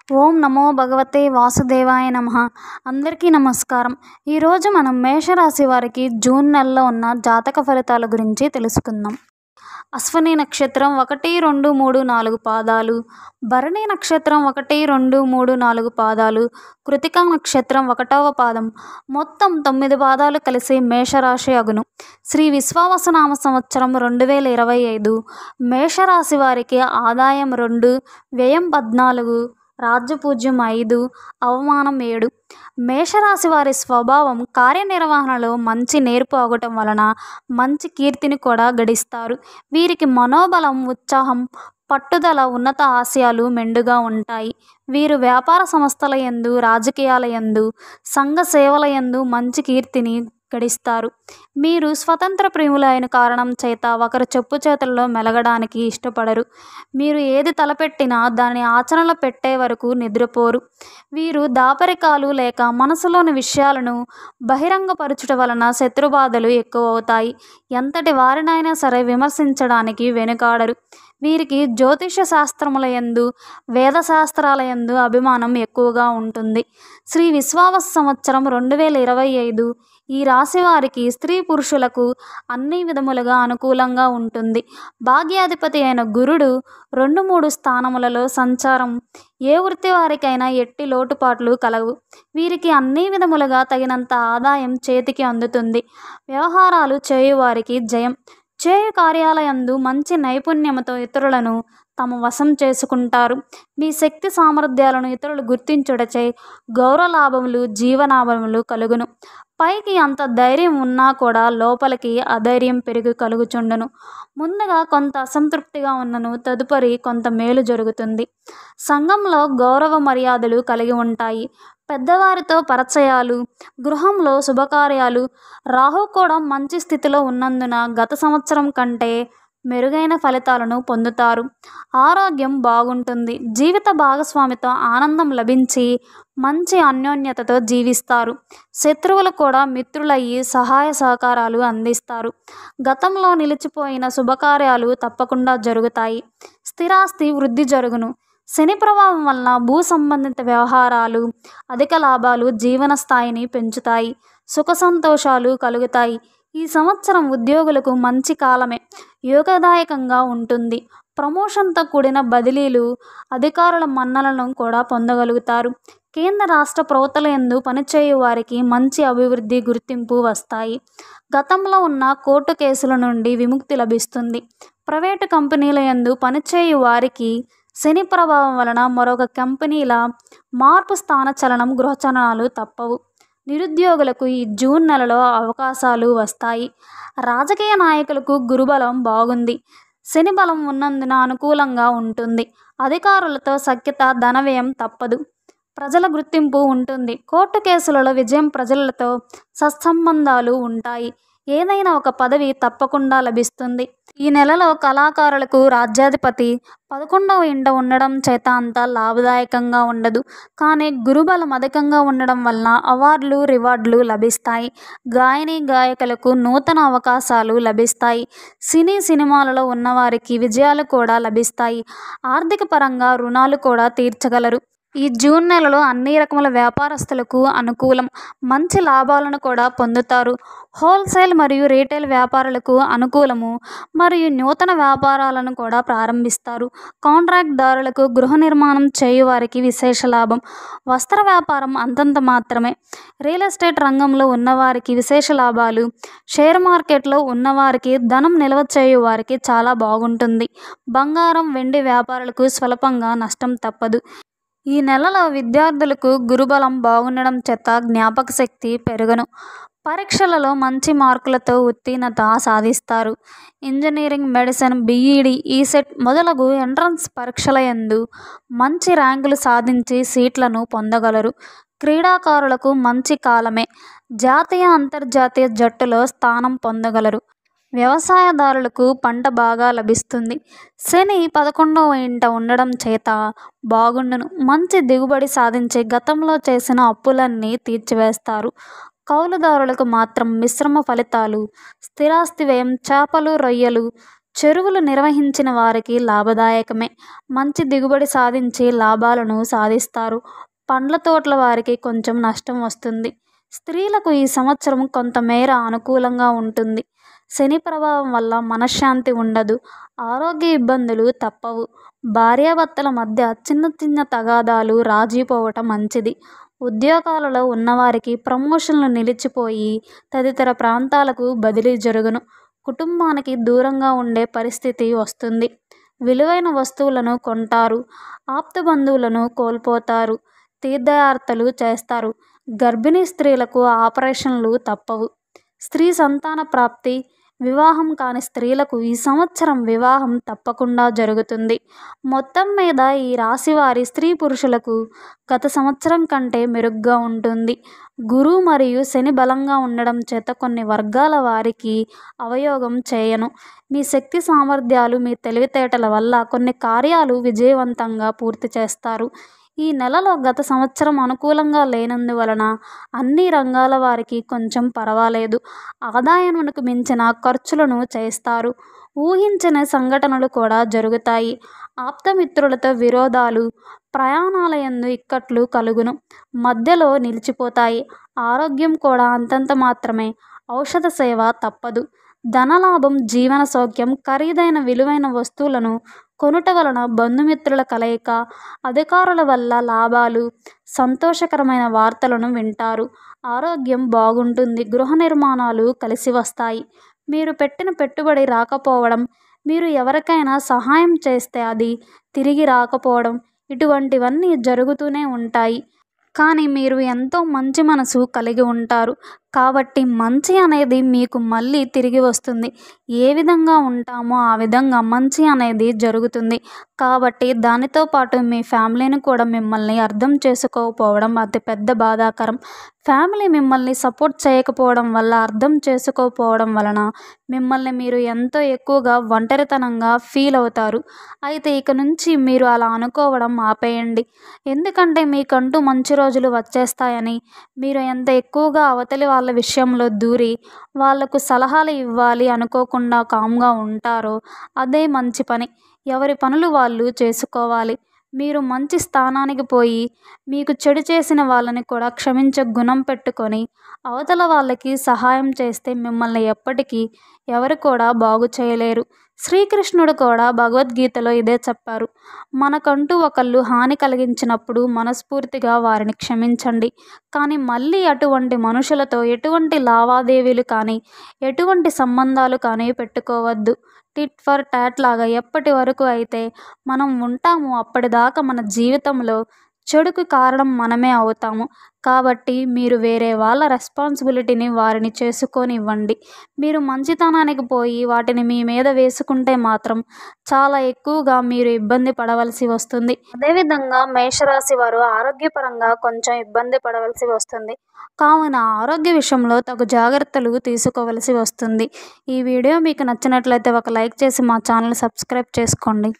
ఓం నమో భగవతే వాసుదేవాయ నమః. అందరికీ నమస్కారం. ఈరోజు మనం మేషరాశి వారికి జూన్ నెలలో ఉన్న జాతక ఫలితాల గురించి తెలుసుకుందాం. అశ్విని నక్షత్రం 1, 2, 3, 4 పాదాలు, భరణి నక్షత్రం 1, 2, 3, 4 పాదాలు, కృతికా నక్షత్రం 1వ పాదం, మొత్తం 9 పాదాలు కలిసి మేషరాశి అగును. శ్రీ విశ్వావసునామ సంవత్సరం 2025 మేషరాశి వారికి ఆదాయం 2, వ్యయం 14, రాజ్యపూజ్యం 5, అవమానం 7. మేషరాశి వారి స్వభావం కార్యనిర్వహణలో మంచి నేర్పు అవటం వలన మంచి కీర్తిని కూడా గడిస్తారు. వీరికి మనోబలం, ఉత్సాహం, పట్టుదల, ఉన్నత ఆశయాలు మెండుగా ఉంటాయి. వీరు వ్యాపార సంస్థల యందు, రాజకీయాల యందు, సంఘ సేవల యందు మంచి కీర్తిని గడిస్తారు. మీరు స్వతంత్ర ప్రియులైన కారణం చేత ఒకరు చెప్పు చేతుల్లో మెలగడానికి ఇష్టపడరు. మీరు ఏది తలపెట్టినా దాన్ని ఆచరణలో పెట్టే వరకు నిద్రపోరు. వీరు దాపరికాలు లేక మనసులోని విషయాలను బహిరంగపరచుట వలన శత్రుబాధలు ఎక్కువవుతాయి. ఎంతటి వారినైనా సరే విమర్శించడానికి వెనుకాడరు. వీరికి జ్యోతిష శాస్త్రముల యందు, వేదశాస్త్రాల యందు అభిమానం ఎక్కువగా ఉంటుంది. శ్రీ విశ్వావసు సంవత్సరం 2025 ఈ రాశి వారికి స్త్రీ పురుషులకు అన్ని విధములుగా అనుకూలంగా ఉంటుంది. భాగ్యాధిపతి అయిన గురుడు 2, 3 స్థానములలో సంచారం ఏ వృత్తి వారికైనా ఎట్టి లోటుపాట్లు కలవు. వీరికి అన్ని విధములుగా తగినంత ఆదాయం చేతికి అందుతుంది. వ్యవహారాలు చేయువారికి జయం. చేయు కార్యాలయందు మంచి నైపుణ్యముతో ఇతరులను తమ వశం చేసుకుంటారు. మీ శక్తి సామర్థ్యాలను ఇతరులు గుర్తించుటచే గౌరవ లాభములు, జీవనాభములు కలుగును. పైకి అంత ధైర్యం ఉన్నా కూడా లోపలికి అధైర్యం పెరిగి కలుగుచుండును. ముందుగా కొంత అసంతృప్తిగా ఉన్నను, తదుపరి కొంత మేలు జరుగుతుంది. సంఘంలో గౌరవ మర్యాదలు కలిగి ఉంటాయి. పెద్దవారితో పరిచయాలు, గృహంలో శుభకార్యాలు. రాహు కూడా మంచి స్థితిలో ఉన్నందున గత సంవత్సరం కంటే మెరుగైన ఫలితాలను పొందుతారు. ఆరోగ్యం బాగుంటుంది. జీవిత భాగస్వామితో ఆనందం లభించి మంచి అన్యోన్యతతో జీవిస్తారు. శత్రువులు కూడా మిత్రులయ్యి సహాయ సహకారాలు అందిస్తారు. గతంలో నిలిచిపోయిన శుభకార్యాలు తప్పకుండా జరుగుతాయి. స్థిరాస్తి వృద్ధి జరుగును. శని ప్రభావం వలన భూ సంబంధిత వ్యవహారాలు, అధిక లాభాలు జీవన స్థాయిని పెంచుతాయి. సుఖ సంతోషాలు కలుగుతాయి. ఈ సంవత్సరం ఉద్యోగులకు మంచి కాలమే. యోగదాయకంగా ఉంటుంది. ప్రమోషన్తో కూడిన బదిలీలు, అధికారుల మన్ననలను కూడా పొందగలుగుతారు. కేంద్ర రాష్ట్ర ప్రభుత్వాల యందు పనిచేయు వారికి మంచి అభివృద్ధి, గుర్తింపు వస్తాయి. గతంలో ఉన్న కోర్టు కేసుల నుండి విముక్తి లభిస్తుంది. ప్రైవేటు కంపెనీల యందు పనిచేయు వారికి శని ప్రభావం వలన మరొక కంపెనీల మార్పు, స్థానచలనం, గృహచలనాలు తప్పవు. నిరుద్యోగులకు ఈ జూన్ నెలలో అవకాశాలు వస్తాయి. రాజకీయ నాయకులకు గురుబలం బాగుంది. శని బలం ఉన్నందున అనుకూలంగా ఉంటుంది. అధికారులతో సఖ్యత, ధన వ్యయం తప్పదు. ప్రజల గుర్తింపు ఉంటుంది. కోర్టు కేసులలో విజయం. ప్రజలతో సత్సంబంధాలు ఉంటాయి. ఏదైనా ఒక పదవి తప్పకుండా లభిస్తుంది. ఈ నెలలో కళాకారులకు రాజ్యాధిపతి 11వ ఇంట ఉండడం చేత అంత లాభదాయకంగా ఉండదు. కానీ గురుబలం అధికంగా ఉండడం వలన అవార్డులు, రివార్డులు లభిస్తాయి. గాయని, గాయకులకు నూతన అవకాశాలు లభిస్తాయి. సినిమాలలో ఉన్నవారికి విజయాలు కూడా లభిస్తాయి. ఆర్థిక పరంగా రుణాలు కూడా తీర్చగలరు. ఈ జూన్ నెలలో అన్ని రకముల వ్యాపారస్తులకు అనుకూలం. మంచి లాభాలను కూడా పొందుతారు. హోల్సేల్ మరియు రీటైల్ వ్యాపారులకు అనుకూలము మరియు నూతన వ్యాపారాలను కూడా ప్రారంభిస్తారు. కాంట్రాక్ట్ దారులకు, గృహ నిర్మాణం చేయువారికి విశేష లాభం. వస్త్ర వ్యాపారం అంతంత మాత్రమే. రియల్ ఎస్టేట్ రంగంలో ఉన్నవారికి విశేష లాభాలు. షేర్ మార్కెట్లో ఉన్నవారికి, ధనం నిల్వ చేయు వారికి చాలా బాగుంటుంది. బంగారం, వెండి వ్యాపారులకు స్వల్పంగా నష్టం తప్పదు. ఈ నెలలో విద్యార్థులకు గురుబలం బాగుండడం చేత జ్ఞాపక శక్తి పెరుగును. పరీక్షలలో మంచి మార్కులతో ఉత్తీర్ణత సాధిస్తారు. ఇంజనీరింగ్, మెడిసిన్, బీఈడీ, ఈసెట్ మొదలగు ఎంట్రన్స్ పరీక్షల యందు మంచి ర్యాంకులు సాధించి సీట్లను పొందగలరు. క్రీడాకారులకు మంచి కాలమే. జాతీయ, అంతర్జాతీయ జట్టులో స్థానం పొందగలరు. వ్యవసాయదారులకు పంట బాగా లభిస్తుంది. శని 11వ ఇంట ఉండడం చేత బాగుండును. మంచి దిగుబడి సాధించి గతంలో చేసిన అప్పులన్నీ తీర్చివేస్తారు. కౌలుదారులకు మాత్రం మిశ్రమ ఫలితాలు. స్థిరాస్తి వ్యయం. చేపలు, రొయ్యలు, చెరువులు నిర్వహించిన వారికి లాభదాయకమే. మంచి దిగుబడి సాధించి లాభాలను సాధిస్తారు. పండ్ల తోటల వారికి కొంచెం నష్టం వస్తుంది. స్త్రీలకు ఈ సంవత్సరం కొంతమేర అనుకూలంగా ఉంటుంది. శని ప్రభావం వల్ల మనశ్శాంతి ఉండదు. ఆరోగ్య ఇబ్బందులు తప్పవు. భార్యాభర్తల మధ్య చిన్న చిన్న తగాదాలు రాజీపోవటం మంచిది. ఉద్యోగాలలో ఉన్నవారికి ప్రమోషన్లు నిలిచిపోయి తదితర ప్రాంతాలకు బదిలీ జరుగును. కుటుంబానికి దూరంగా ఉండే పరిస్థితి వస్తుంది. విలువైన వస్తువులను కొంటారు. ఆప్త బంధువులను కోల్పోతారు. తీర్థయాత్రలు చేస్తారు. గర్భిణీ స్త్రీలకు ఆపరేషన్లు తప్పవు. స్త్రీ సంతాన ప్రాప్తి. వివాహం కాని స్త్రీలకు ఈ సంవత్సరం వివాహం తప్పకుండా జరుగుతుంది. మొత్తం మీద ఈ రాశి వారి స్త్రీ పురుషులకు గత సంవత్సరం కంటే మెరుగ్గా ఉంటుంది. గురువు మరియు శని బలంగా ఉండడం చేత కొన్ని వర్గాల వారికి అవయోగం చేయను. మీ శక్తి సామర్థ్యాలు, మీ తెలివితేటల వల్ల కొన్ని కార్యాలు విజయవంతంగా పూర్తి చేస్తారు. ఈ నెలలో గత సంవత్సరం అనుకూలంగా లేనందువలన అన్ని రంగాల వారికి కొంచెం పర్వాలేదు. ఆదాయానికి మించిన ఖర్చులను చేస్తారు. ఊహించని సంఘటనలు కూడా జరుగుతాయి. ఆప్తమిత్రులతో విరోధాలు, ప్రయాణాల యందు ఇక్కట్లు కలుగును. మధ్యలో నిలిచిపోతాయి. ఆరోగ్యం కూడా అంతంత మాత్రమే. ఔషధ సేవ తప్పదు. ధనలాభం, జీవన సౌఖ్యం. ఖరీదైన విలువైన వస్తువులను కొనుట వలన బంధుమిత్రుల కలయిక, అధికారుల వల్ల లాభాలు, సంతోషకరమైన వార్తలను వింటారు. ఆరోగ్యం బాగుంటుంది. గృహ నిర్మాణాలు కలిసి వస్తాయి. మీరు పెట్టిన పెట్టుబడి రాకపోవడం, మీరు ఎవరికైనా సహాయం చేస్తే అది తిరిగి రాకపోవడం, ఇటువంటివన్నీ జరుగుతూనే ఉంటాయి. కానీ మీరు ఎంతో మంచి మనసు కలిగి ఉంటారు. కాబట్టి మంచి అనేది మీకు మళ్ళీ తిరిగి వస్తుంది. ఏ విధంగా ఉంటామో ఆ విధంగా మంచి అనేది జరుగుతుంది. కాబట్టి దానితో పాటు మీ ఫ్యామిలీని కూడా మిమ్మల్ని అర్థం చేసుకోకపోవడం అతిపెద్ద బాధాకరం. ఫ్యామిలీ మిమ్మల్ని సపోర్ట్ చేయకపోవడం వల్ల, అర్థం చేసుకోకపోవడం వలన మిమ్మల్ని మీరు ఎంతో ఎక్కువగా ఒంటరితనంగా ఫీల్ అవుతారు. అయితే ఇక నుంచి మీరు అలా అనుకోవడం ఆపేయండి. ఎందుకంటే మీకంటూ మంచి రోజులు వచ్చేస్తాయని, మీరు ఎంత ఎక్కువగా అవతలి వాళ్ళ విషయంలో దూరి వాళ్లకు సలహాలు ఇవ్వాలి అనుకోకుండా కామ్గా ఉంటారో అదే మంచి పని. ఎవరి పనులు వాళ్ళు చేసుకోవాలి. మీరు మంచి స్థానానికి పోయి మీకు చెడు చేసిన వాళ్ళని కూడా క్షమించే గుణం పెట్టుకొని అవతల వాళ్ళకి సహాయం చేస్తే మిమ్మల్ని ఎప్పటికీ ఎవరు కూడా బాగు చేయలేరు. శ్రీకృష్ణుడు కూడా భగవద్గీతలో ఇదే చెప్పారు. మనకంటూ ఒకళ్ళు హాని కలిగించినప్పుడు మనస్ఫూర్తిగా వారిని క్షమించండి. కానీ మళ్ళీ అటువంటి మనుషులతో ఎటువంటి లావాదేవీలు కానీ, ఎటువంటి సంబంధాలు కానీ పెట్టుకోవద్దు. టిట్ ఫర్ టాట్ లాగా ఎప్పటి వరకు అయితే మనం ఉంటామో అప్పటిదాకా మన జీవితంలో చెడుకు కారణం మనమే అవుతాము. కాబట్టి మీరు వేరే వాళ్ళ రెస్పాన్సిబిలిటీని వారిని చేసుకోనివ్వండి. మీరు మంచితనానికి పోయి వాటిని మీ మీద వేసుకుంటే మాత్రం చాలా ఎక్కువగా మీరు ఇబ్బంది పడవలసి వస్తుంది. అదేవిధంగా మేషరాశి వారు ఆరోగ్యపరంగా కొంచెం ఇబ్బంది పడవలసి వస్తుంది. కావున ఆరోగ్య విషయంలో తగు జాగ్రత్తలు తీసుకోవలసి వస్తుంది. ఈ వీడియో మీకు నచ్చినట్లయితే ఒక లైక్ చేసి మా ఛానల్ సబ్స్క్రైబ్ చేసుకోండి.